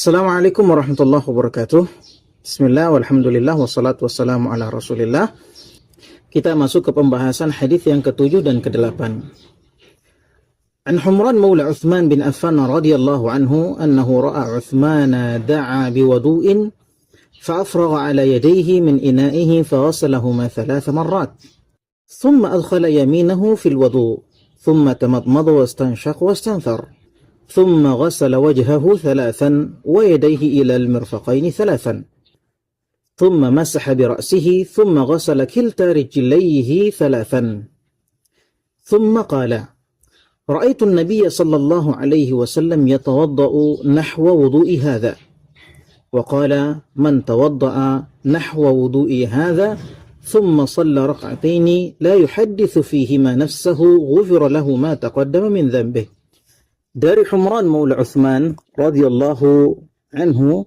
Assalamualaikum warahmatullahi wabarakatuh. Bismillah, walhamdulillah, wassalatu wassalamu ala rasulillah. Kita masuk ke pembahasan hadis yang ke-7 dan ke-8. An Humran maula Uthman bin Affan radhiyallahu anhu annahu ra'a Uthman da'a biwudu'in fa'afragha ala yadayhi min ina'ihi faghasalahuma 3 marrat. Thumma adkhala yaminahu fil wudu', thumma tamadmada wastanshaqa wastanthar. ثم غسل وجهه 3 ويديه إلى المرفقين 3 ثم مسح برأسه ثم غسل كلتا رجليه 3 ثم قال رأيت النبي صلى الله عليه وسلم يتوضأ نحو وضوء هذا وقال من توضأ نحو وضوء هذا ثم صلى ركعتين لا يحدث فيهما نفسه غفر له ما تقدم من ذنبه. Dari Humran maula Uthman radhiyallahu anhu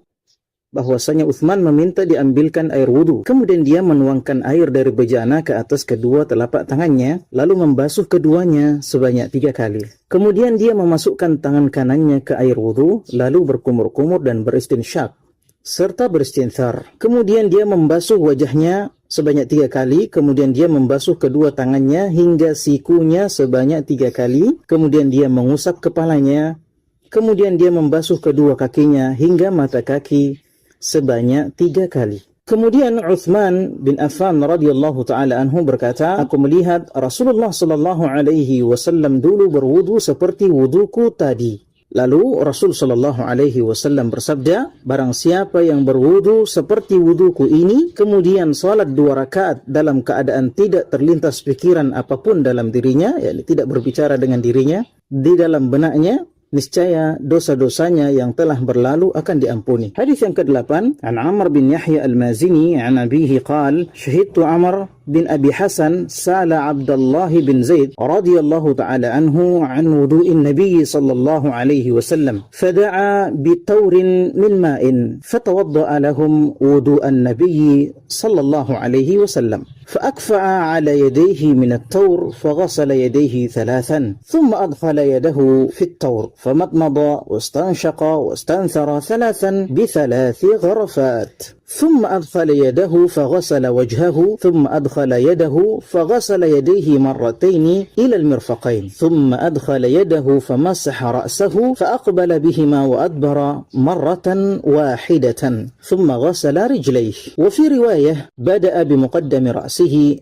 bahwasanya Uthman meminta diambilkan air wudu. Kemudian dia menuangkan air dari bejana ke atas kedua telapak tangannya, lalu membasuh keduanya sebanyak 3 kali. Kemudian dia memasukkan tangan kanannya ke air wudu, lalu berkumur-kumur dan beristinsyak serta beristinthar. Kemudian dia membasuh wajahnya sebanyak 3 kali, kemudian dia membasuh kedua tangannya hingga sikunya sebanyak 3 kali, kemudian dia mengusap kepalanya, kemudian dia membasuh kedua kakinya hingga mata kaki sebanyak 3 kali. Kemudian Uthman bin Affan radhiyallahu taala anhu berkata, aku melihat Rasulullah sallallahu alaihi wasallam dulu berwudu seperti wuduku tadi. Lalu Rasul sallallahu alaihi wasallam bersabda, barang siapa yang berwudu seperti wuduku ini, kemudian salat 2 rakaat dalam keadaan tidak terlintas pikiran apapun dalam dirinya, yakni tidak berbicara dengan dirinya, di dalam benaknya, niscaya dosa-dosanya yang telah berlalu akan diampuni. Hadis yang ke-8, an Amr bin Yahya al-Mazini an abihi qala syahidtu Amr bin Abi Hasan sala Abdullah bin Zaid radhiyallahu ta'ala anhu an wudu'in Nabi sallallahu alaihi wasallam fada'a bitawrin min ma'in fatawadda'a lahum wudu'an Nabi sallallahu alaihi wasallam فأكفأ على يديه من التور فغسل يديه 3 ثم أدخل يده في التور فمضمض واستنشق واستنثر 3 ب3 غرفات ثم أدخل يده فغسل وجهه ثم أدخل يده فغسل يديه مرتين إلى المرفقين ثم أدخل يده فمسح رأسه فأقبل بهما وأدبر مرة واحدة ثم غسل رجليه. وفي رواية بدأ بمقدم رأسه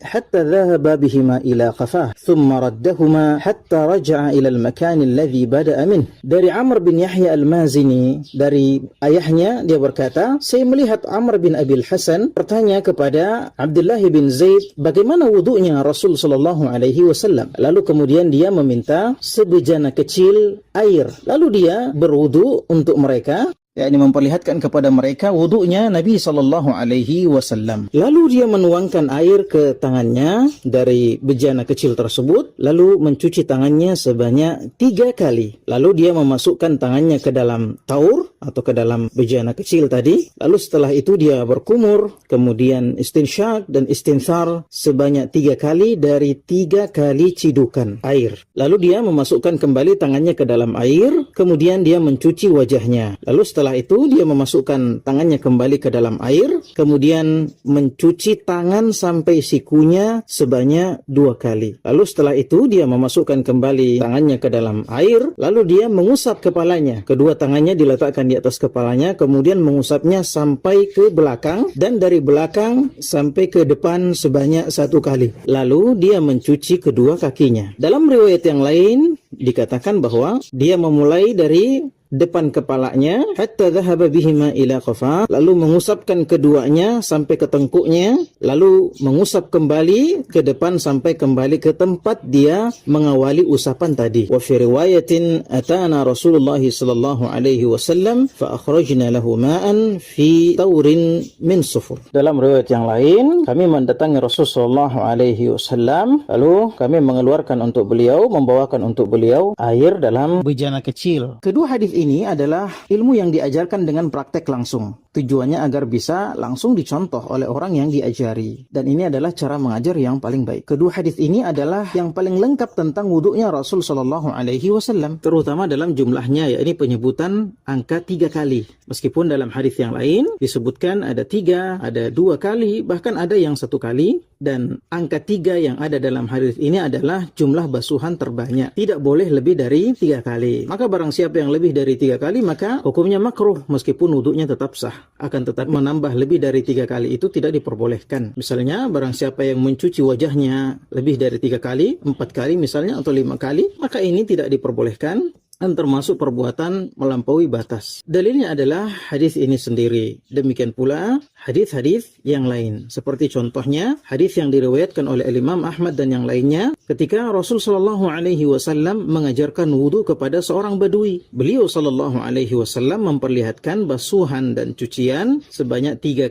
حتى ذهب بهما إلى قفاه ثم ردهما حتى رجع إلى المكان الذي بدأ منه. Dari Amr bin Yahya al-Mazini, dari ayahnya, dia berkata, saya melihat Amr bin Abil Hasan bertanya kepada Abdullah bin Zaid bagaimana wudunya Rasul sallallahu alaihi wasallam. Lalu kemudian dia meminta sebejana kecil air. Lalu dia berwudu untuk mereka, yakni memperlihatkan kepada mereka wudunya Nabi sallallahu alaihi wasallam. Lalu dia menuangkan air ke tangannya dari bejana kecil tersebut, lalu mencuci tangannya sebanyak 3 kali. Lalu dia memasukkan tangannya ke dalam taur atau ke dalam bejana kecil tadi. Lalu setelah itu dia berkumur, kemudian istinsyak dan istinthar sebanyak 3 kali dari 3 kali cidukan air. Lalu dia memasukkan kembali tangannya ke dalam air, kemudian dia mencuci wajahnya. Lalu setelah itu dia memasukkan tangannya kembali ke dalam air, kemudian mencuci tangan sampai sikunya sebanyak 2 kali. Lalu setelah itu dia memasukkan kembali tangannya ke dalam air, lalu dia mengusap kepalanya. Kedua tangannya diletakkan di atas kepalanya, kemudian mengusapnya sampai ke belakang dan dari belakang sampai ke depan sebanyak 1 kali. Lalu dia mencuci kedua kakinya. Dalam riwayat yang lain dikatakan bahwa dia memulai dari depan kepalanya hatta dhahaba bihima ila qafa, lalu mengusapkan keduanya sampai ke tengkuknya, lalu mengusap kembali ke depan sampai kembali ke tempat dia mengawali usapan tadi. Wa fi riwayatin atana Rasulullah sallallahu alaihi wasallam fa akhrajna lahu ma'an fi taurin min sufur. Dalam riwayat yang lain, kami mendatangi Rasul sallallahu alaihi wasallam, lalu kami mengeluarkan untuk beliau, membawakan untuk beliau air dalam bejana kecil. Kedua hadis ini adalah ilmu yang diajarkan dengan praktek langsung. Tujuannya agar bisa langsung dicontoh oleh orang yang diajari. Dan ini adalah cara mengajar yang paling baik. Kedua hadis ini adalah yang paling lengkap tentang wudunya Rasul Shallallahu Alaihi Wasallam, terutama dalam jumlahnya, yakni penyebutan angka 3 kali. Meskipun dalam hadis yang lain disebutkan ada 3, ada 2 kali, bahkan ada yang 1 kali. Dan angka 3 yang ada dalam hadis ini adalah jumlah basuhan terbanyak. Tidak boleh lebih dari 3 kali. Maka barang siapa yang lebih dari 3 kali, maka hukumnya makruh meskipun wudunya tetap sah. Akan tetapi menambah lebih dari 3 kali itu tidak diperbolehkan. Misalnya barang siapa yang mencuci wajahnya lebih dari 3 kali, 4 kali misalnya, atau 5 kali, maka ini tidak diperbolehkan dan termasuk perbuatan melampaui batas. Dalilnya adalah hadis ini sendiri. Demikian pula hadis-hadis yang lain. Seperti contohnya hadis yang diriwayatkan oleh Imam Ahmad dan yang lainnya ketika Rasul sallallahu alaihi wasallam mengajarkan wudu kepada seorang badui. Beliau sallallahu alaihi wasallam memperlihatkan basuhan dan cucian sebanyak 3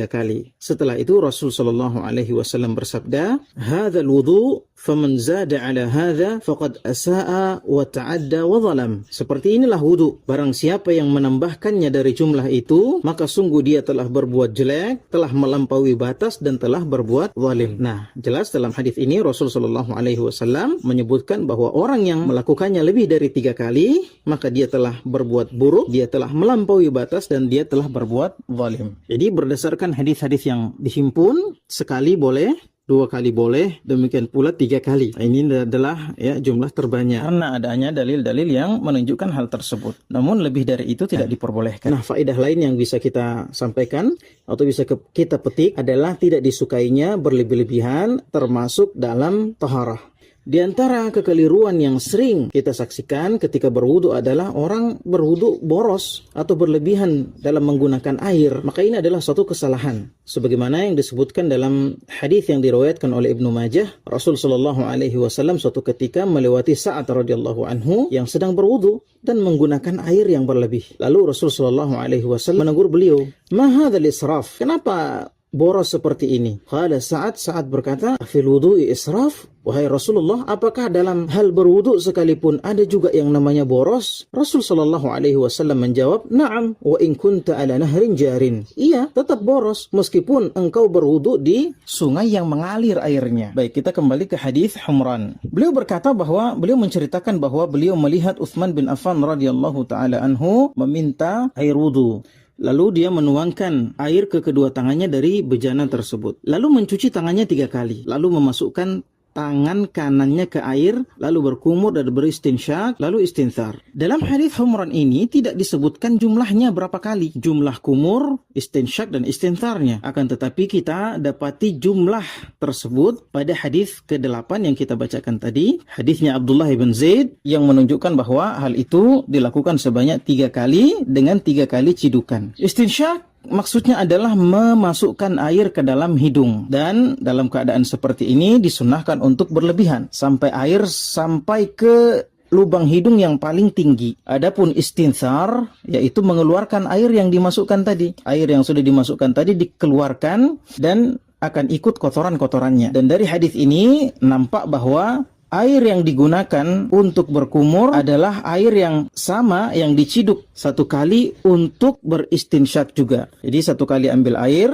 kali. Setelah itu Rasul sallallahu alaihi wasallam bersabda, "Hadzal wudu faman zada ala hadza faqad asaa wa ta'adda wa zalam." Seperti inilah wudu. Barang siapa yang menambahkannya dari jumlah itu, maka sungguh dia telah berbuat jelek, telah melampaui batas dan telah berbuat zalim. Nah, jelas dalam hadis ini Rasul sallallahu alaihi wasallam menyebutkan bahwa orang yang melakukannya lebih dari 3 kali, maka dia telah berbuat buruk, dia telah melampaui batas dan dia telah berbuat zalim. Jadi berdasarkan hadis-hadis yang dihimpun, sekali boleh, 2 kali boleh, demikian pula 3 kali. Ini adalah jumlah terbanyak karena adanya dalil-dalil yang menunjukkan hal tersebut. Namun lebih dari itu tidak diperbolehkan. Nah, faedah lain yang bisa kita sampaikan atau bisa kita petik adalah tidak disukainya berlebih-lebihan termasuk dalam taharah. Di antara kekeliruan yang sering kita saksikan ketika berwudu adalah orang berwudu boros atau berlebihan dalam menggunakan air. Maka ini adalah suatu kesalahan. Sebagaimana yang disebutkan dalam hadis yang diriwayatkan oleh Ibnu Majah, Rasul sallallahu alaihi wasallam suatu ketika melewati Sa'ad radhiyallahu anhu yang sedang berwudu dan menggunakan air yang berlebih. Lalu Rasul sallallahu alaihi wasallam menegur beliau, "Ma hadzal israf?" Kenapa boros seperti ini? Qala Sa'ad berkata, "Fil wudu'i israf?" Wahai Rasulullah, apakah dalam hal berwudu sekalipun ada juga yang namanya boros? Rasul sallallahu alaihi wasallam menjawab, "Na'am, wa in kunta ala nahrin jarin." Iya, tetap boros meskipun engkau berwudu di sungai yang mengalir airnya. Baik, kita kembali ke hadis Humran. Beliau berkata bahwa beliau menceritakan bahwa beliau melihat Utsman bin Affan radhiyallahu taala anhu meminta air wudu. Lalu dia menuangkan air ke kedua tangannya dari bejana tersebut. Lalu mencuci tangannya 3 kali. Lalu memasukkan tangan kanannya ke air, lalu berkumur dan beristinsyak, lalu istinthar. Dalam hadis Humran ini tidak disebutkan jumlahnya berapa kali, jumlah kumur, istinsyak dan istintharnya. Akan tetapi kita dapati jumlah tersebut pada hadis ke-8 yang kita bacakan tadi, hadisnya Abdullah bin Zaid yang menunjukkan bahwa hal itu dilakukan sebanyak 3 kali dengan 3 kali cidukan. Istinsyak maksudnya adalah memasukkan air ke dalam hidung, dan dalam keadaan seperti ini disunahkan untuk berlebihan sampai air sampai ke lubang hidung yang paling tinggi. Adapun istinthar yaitu mengeluarkan air yang dimasukkan tadi. Air yang sudah dimasukkan tadi dikeluarkan dan akan ikut kotoran-kotorannya. Dan dari hadis ini nampak bahwa air yang digunakan untuk berkumur adalah air yang sama yang diciduk 1 kali untuk beristinsyak juga. Jadi 1 kali ambil air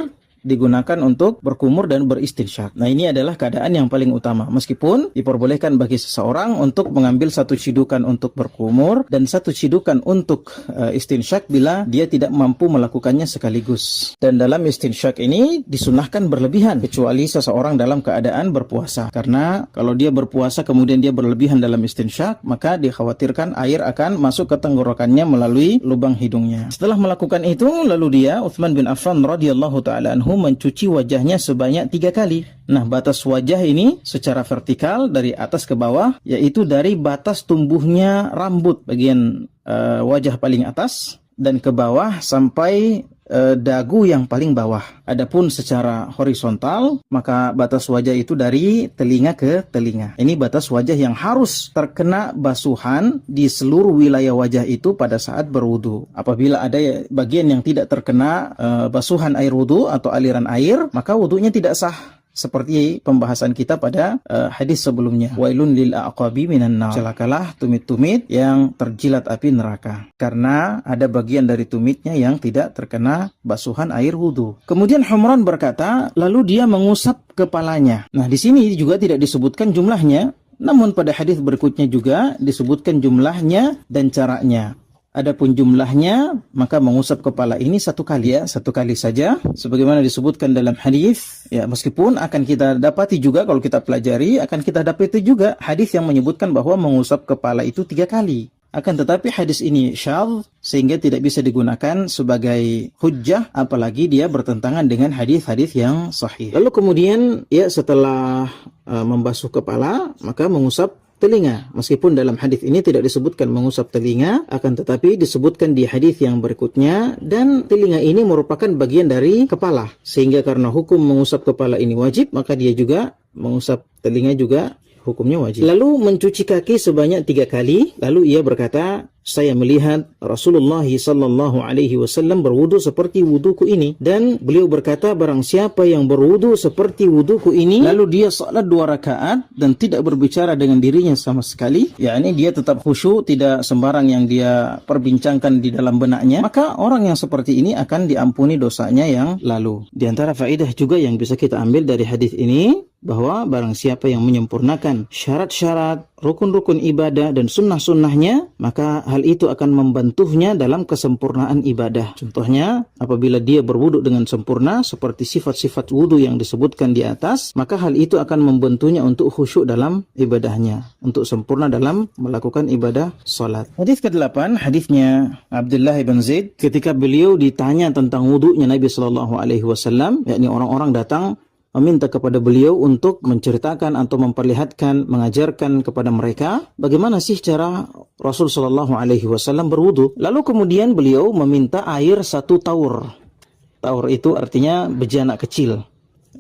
digunakan untuk berkumur dan beristinsyak. Nah, ini adalah keadaan yang paling utama. Meskipun diperbolehkan bagi seseorang untuk mengambil 1 cidukan untuk berkumur dan 1 cidukan untuk istinsyak bila dia tidak mampu melakukannya sekaligus. Dan dalam istinsyak ini disunahkan berlebihan kecuali seseorang dalam keadaan berpuasa. Karena kalau dia berpuasa kemudian dia berlebihan dalam istinsyak, maka dikhawatirkan air akan masuk ke tenggorokannya melalui lubang hidungnya. Setelah melakukan itu, lalu dia Utsman bin Affan radhiyallahu taala anhu mencuci wajahnya sebanyak 3 kali. Nah, batas wajah ini secara vertikal dari atas ke bawah, yaitu dari batas tumbuhnya rambut bagian wajah paling atas dan ke bawah sampai dagu yang paling bawah. Adapun secara horizontal, maka batas wajah itu dari telinga ke telinga. Ini batas wajah yang harus terkena basuhan di seluruh wilayah wajah itu pada saat berwudu. Apabila ada bagian yang tidak terkena basuhan air wudu atau aliran air, maka wudunya tidak sah. seperti pembahasan kita pada hadis sebelumnya. Wailun lil aqabi minan nar. Celakalah tumit-tumit yang terjilat api neraka. Karena ada bagian dari tumitnya yang tidak terkena basuhan air wudu. Kemudian Humran berkata, lalu dia mengusap kepalanya. Nah, di sini juga tidak disebutkan jumlahnya, namun pada hadis berikutnya juga disebutkan jumlahnya dan caranya. Adapun jumlahnya, maka mengusap kepala ini satu kali saja, sebagaimana disebutkan dalam hadis. Ya, meskipun akan kita dapati juga kalau kita pelajari, akan kita dapati juga hadis yang menyebutkan bahwa mengusap kepala itu 3 kali. Akan tetapi hadis ini syadz sehingga tidak bisa digunakan sebagai hujjah, apalagi dia bertentangan dengan hadis-hadis yang sahih. Lalu kemudian ya setelah membasuh kepala, maka mengusap telinga. Meskipun dalam hadis ini tidak disebutkan mengusap telinga, akan tetapi disebutkan di hadis yang berikutnya, dan telinga ini merupakan bagian dari kepala. Sehingga karena hukum mengusap kepala ini wajib, maka dia juga mengusap telinga juga hukumnya wajib. Lalu mencuci kaki sebanyak 3 kali. Lalu ia berkata, saya melihat Rasulullah sallallahu alaihi wasallam berwudu seperti wuduku ini. Dan beliau berkata, barang siapa yang berwudu seperti wuduku ini, lalu dia salat 2 rakaat dan tidak berbicara dengan dirinya sama sekali, yakni dia tetap khusyuk, tidak sembarang yang dia perbincangkan di dalam benaknya, maka orang yang seperti ini akan diampuni dosanya yang lalu. Di antara faedah juga yang bisa kita ambil dari hadis ini, bahwa barang siapa yang menyempurnakan syarat-syarat, rukun-rukun ibadah dan sunnah-sunnahnya, maka hal itu akan membantunya dalam kesempurnaan ibadah. Contohnya, apabila dia berwudu dengan sempurna seperti sifat-sifat wudu yang disebutkan di atas, maka hal itu akan membantunya untuk khusyuk dalam ibadahnya, untuk sempurna dalam melakukan ibadah salat. Hadis ke-8, hadisnya Abdullah bin Zaid, ketika beliau ditanya tentang wudunya Nabi sallallahu alaihi wasallam, yakni orang-orang datang meminta kepada beliau untuk menceritakan atau memperlihatkan, mengajarkan kepada mereka bagaimana sih cara Rasul sallallahu alaihi wasallam berwudu. Lalu kemudian beliau meminta air 1 taur. Taur itu artinya bejana kecil.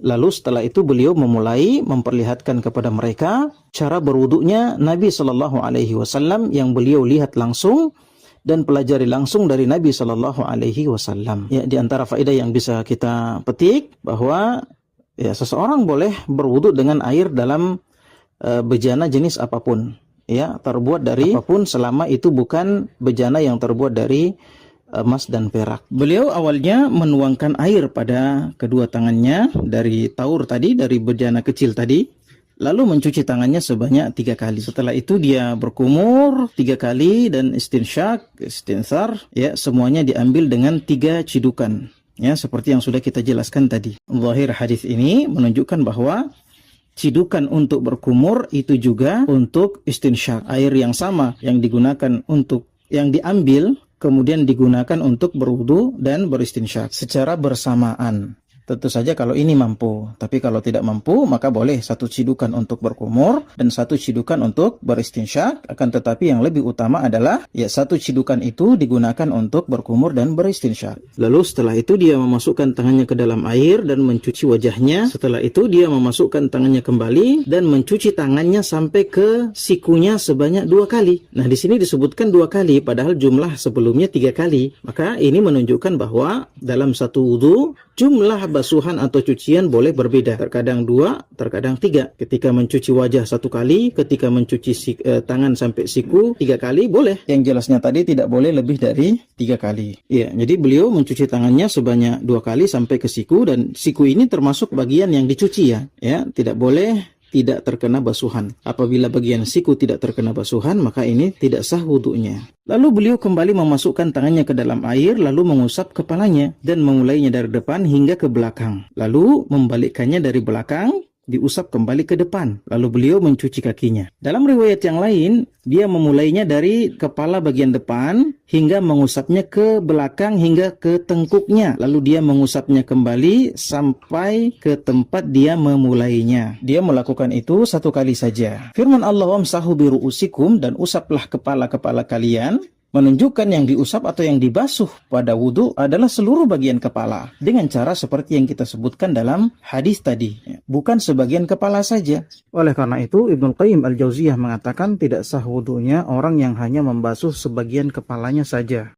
Lalu setelah itu beliau memulai memperlihatkan kepada mereka cara berwudunya Nabi sallallahu alaihi wasallam yang beliau lihat langsung dan pelajari langsung dari Nabi sallallahu alaihi wasallam. Ya, di antara faedah yang bisa kita petik bahwa ya, seseorang boleh berwudu dengan air dalam bejana jenis apapun, ya, terbuat dari apapun selama itu bukan bejana yang terbuat dari emas dan perak. Beliau awalnya menuangkan air pada kedua tangannya dari taur tadi, dari bejana kecil tadi, lalu mencuci tangannya sebanyak 3 kali. Setelah itu dia berkumur 3 kali dan istinsar, ya, semuanya diambil dengan 3 cidukan. Ya, seperti yang sudah kita jelaskan tadi. Zahir hadis ini menunjukkan bahwa cidukan untuk berkumur itu juga untuk istinsyak. Air yang sama yang digunakan untuk yang diambil kemudian digunakan untuk berwudu dan beristinsyak secara bersamaan. Tentu saja kalau ini mampu, tapi kalau tidak mampu maka boleh 1 cidukan untuk berkumur dan 1 cidukan untuk beristinsyak. Akan tetapi yang lebih utama adalah ya 1 cidukan itu digunakan untuk berkumur dan beristinsyak. Lalu setelah itu dia memasukkan tangannya ke dalam air dan mencuci wajahnya. Setelah itu dia memasukkan tangannya kembali dan mencuci tangannya sampai ke sikunya sebanyak 2 kali. Nah, di sini disebutkan 2 kali padahal jumlah sebelumnya 3 kali. Maka ini menunjukkan bahwa dalam satu wudu jumlah basuhan atau cucian boleh berbeda. Terkadang 2, terkadang 3. Ketika mencuci wajah 1 kali, ketika mencuci tangan sampai siku 3 kali boleh. Yang jelasnya tadi tidak boleh lebih dari 3 kali. Ya, jadi beliau mencuci tangannya sebanyak 2 kali sampai ke siku, dan siku ini termasuk bagian yang dicuci ya. Ya, tidak boleh tidak terkena basuhan. Apabila bagian siku tidak terkena basuhan, maka ini tidak sah wudunya. Lalu beliau kembali memasukkan tangannya ke dalam air, lalu mengusap kepalanya dan memulainya dari depan hingga ke belakang. Lalu membalikkannya dari belakang, diusap kembali ke depan. Lalu beliau mencuci kakinya. Dalam riwayat yang lain, dia memulainya dari kepala bagian depan hingga mengusapnya ke belakang hingga ke tengkuknya. Lalu dia mengusapnya kembali sampai ke tempat dia memulainya. Dia melakukan itu 1 kali saja. Firman Allah, "Wamsahu biru'usikum," dan usaplah kepala-kepala kalian, menunjukkan yang diusap atau yang dibasuh pada wudu adalah seluruh bagian kepala dengan cara seperti yang kita sebutkan dalam hadis tadi, bukan sebagian kepala saja. Oleh karena itu Ibnu Qayyim Al-Jauziyah mengatakan tidak sah wudunya orang yang hanya membasuh sebagian kepalanya saja.